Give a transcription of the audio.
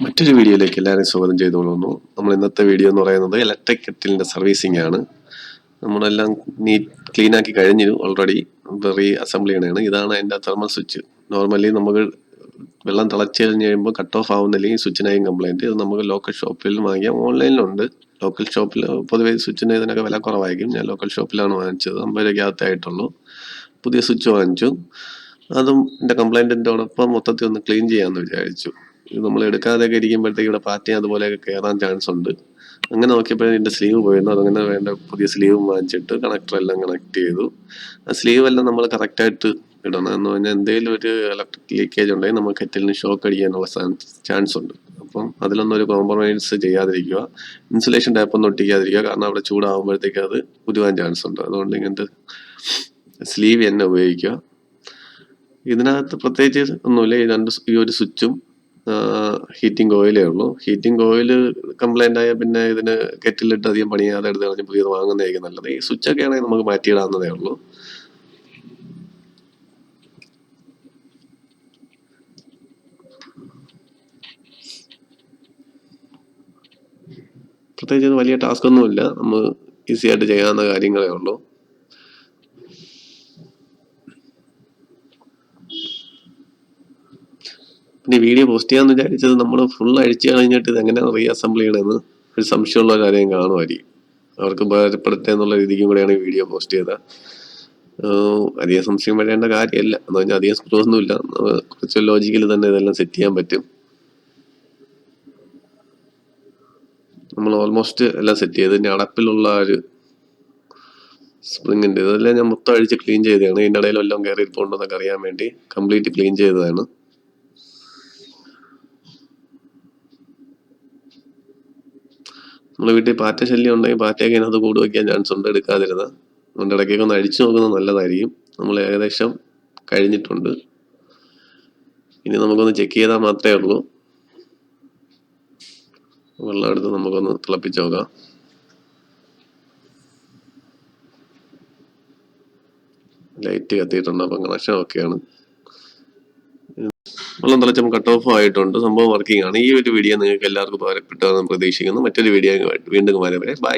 മറ്റൊരു വീഡിയോയിലേക്ക് എല്ലാവരും സ്വാഗതം ചെയ്തുകൊള്ളുന്നു. നമ്മൾ ഇന്നത്തെ വീഡിയോ എന്ന് പറയുന്നത് ഇലക്ട്രിക് കെറ്റിലിൻ്റെ സർവീസിംഗ് ആണ്. നമ്മളെല്ലാം ക്ലീൻ ആക്കി കഴിഞ്ഞു ഓൾറെഡി. Re assemble ചെയ്യണതാണ്. ഇതാണ് അതിൻ്റെ തെർമൽ സ്വിച്ച്. നോർമലി നമുക്ക് വെള്ളം തിളച്ച് കഴിഞ്ഞ് കഴിയുമ്പോൾ കട്ട് ഓഫ് ആവുന്നില്ലെങ്കിൽ സ്വിച്ചിനായും കംപ്ലൈൻറ്റ്. ഇത് നമുക്ക് ലോക്കൽ ഷോപ്പിൽ വാങ്ങിയാൽ ഓൺലൈനിലുണ്ട്. ലോക്കൽ ഷോപ്പിൽ പൊതുവേ സ്വിച്ചിന് ഇതിനൊക്കെ വില കുറവായിരിക്കും. ഞാൻ ലോക്കൽ ഷോപ്പിലാണ് വാങ്ങിച്ചത്. 50 രൂപയ്ക്കകത്തായിട്ടുള്ളൂ. പുതിയ സ്വിച്ച് വാങ്ങിച്ചു. അതും എൻ്റെ കംപ്ലൈൻറ്റിൻ്റെയോടൊപ്പം മൊത്തത്തിൽ ഒന്ന് ക്ലീൻ ചെയ്യാമെന്ന് വിചാരിച്ചു. ഇത് നമ്മൾ എടുക്കാതെയൊക്കെ ഇരിക്കുമ്പോഴത്തേക്ക് ഇവിടെ പാറ്റയും അതുപോലെയൊക്കെ കയറാൻ ചാൻസ് ഉണ്ട്. അങ്ങനെ നോക്കിയപ്പോൾ ഇതിൻ്റെ സ്ലീവ് പോയിരുന്നു. അതങ്ങനെ വേണ്ട പുതിയ സ്ലീവും വാങ്ങിച്ചിട്ട് കണക്ടറെല്ലാം കണക്ട് ചെയ്തു. ആ സ്ലീവ് എല്ലാം നമ്മൾ കറക്റ്റായിട്ട് ഇടണം. എന്ന് പറഞ്ഞാൽ എന്തെങ്കിലും ഒരു ഇലക്ട്രിക് ലീക്കേജ് ഉണ്ടെങ്കിൽ നമുക്ക് കെറ്റിലിന് ഷോക്ക് അടിക്കാനുള്ള ചാൻസ് ഉണ്ട്. അപ്പം അതിലൊന്നും ഒരു കോംപ്രമൈസ് ചെയ്യാതിരിക്കുക. ഇൻസുലേഷൻ ടാപ്പ് ഒന്നും ഒട്ടിക്കാതിരിക്കുക. കാരണം അവിടെ ചൂടാകുമ്പോഴത്തേക്ക് അത് ഉരുവാൻ ചാൻസ് ഉണ്ട്. അതുകൊണ്ട് ഇങ്ങനത്തെ സ്ലീവ് തന്നെ ഉപയോഗിക്കുക. ഇതിനകത്ത് പ്രത്യേകിച്ച് ഒന്നുമില്ല. ഈ ഒരു സ്വിച്ചും ഹീറ്റിംഗ് ഓയിലേ ഉള്ളൂ. ഹീറ്റിംഗ് ഓയിൽ കംപ്ലൈൻ്റ് ആയാൽ പിന്നെ ഇതിന് കെറ്റിലിട്ട് അധികം പണിയാതെ എടുത്ത് കളഞ്ഞ് പുതിയത് വാങ്ങുന്നതായിരിക്കും നല്ലത്. ഈ സ്വിച്ചൊക്കെ ആണെങ്കിൽ നമുക്ക് മാറ്റിയിടാവുന്നതേ ഉള്ളൂ. പ്രത്യേകിച്ച് വലിയ ടാസ്ക് ഒന്നുമില്ല. നമ്മൾ ഈസി ആയിട്ട് ചെയ്യാവുന്ന കാര്യങ്ങളേ ഉള്ളൂ. പിന്നെ വീഡിയോ പോസ്റ്റ് ചെയ്യാന്ന് വിചാരിച്ചത് നമ്മൾ ഫുൾ അഴിച്ചു കഴിഞ്ഞിട്ട് ഇത് എങ്ങനെ റീ അസംബിൾ ചെയ്യണമെന്ന് ഒരു സംശയമുള്ള കാര്യം കാണുമായിരിക്കും. അവർക്ക് ഉപകാരപ്പെടുത്തുക എന്നുള്ള രീതിക്കും കൂടെയാണ് ഈ വീഡിയോ പോസ്റ്റ് ചെയ്തത്. അധികം സംശയം വരേണ്ട കാര്യമല്ല. എന്ന് പറഞ്ഞാൽ അധികം സ്ക്രൂ ഒന്നുമില്ല. കുറച്ച് ലോജിക്കൽ തന്നെ ഇതെല്ലാം സെറ്റ് ചെയ്യാൻ പറ്റും. നമ്മൾ ഓൾമോസ്റ്റ് എല്ലാം സെറ്റ് ചെയ്ത് ഇനി അടപ്പിലുള്ള ഒരു സ്പ്രിങ്ങിൻ്റെ ഇതെല്ലാം ഞാൻ മൊത്തം അഴിച്ച് ക്ലീൻ ചെയ്തതാണ്. ഇതിൻ്റെ ഇടയിൽ എല്ലാം കയറി പോകണമെന്നൊക്കെ അറിയാൻ വേണ്ടി കംപ്ലീറ്റ് ക്ലീൻ ചെയ്തതാണ്. നമ്മളെ വീട്ടിൽ പാറ്റ ശല്യം ഉണ്ടെങ്കിൽ പാറ്റയൊക്കെ അതിനകത്ത് കൂട് വയ്ക്കാൻ ചാൻസ് ഉണ്ട്, എടുക്കാതിരുന്ന. അതുകൊണ്ട് ഇടയ്ക്കൊക്കെ ഒന്ന് അഴിച്ചു നോക്കുന്നത് നല്ലതായിരിക്കും. നമ്മൾ ഏകദേശം കഴിഞ്ഞിട്ടുണ്ട്. ഇനി നമുക്കൊന്ന് ചെക്ക് ചെയ്താൽ മാത്രമേ ഉള്ളൂ. വെള്ളം എടുത്ത് നമുക്കൊന്ന് തിളപ്പിച്ച് നോക്കാം. ലൈറ്റ് കത്തിയിട്ടുണ്ട്. അപ്പം കണക്ഷൻ ഓക്കെയാണ്. വെള്ളം തിളച്ചപ്പോൾ കട്ട് ഓഫ് ആയിട്ടുണ്ട്. സംഭവം വർക്കിംഗ് ആണ്. ഈ ഒരു വീഡിയോ നിങ്ങൾക്ക് എല്ലാവർക്കും ഉപകാരപ്പെട്ടതെന്ന് പ്രതീക്ഷിക്കുന്നു. മറ്റൊരു വീഡിയോ വീണ്ടും വരെ ബൈ.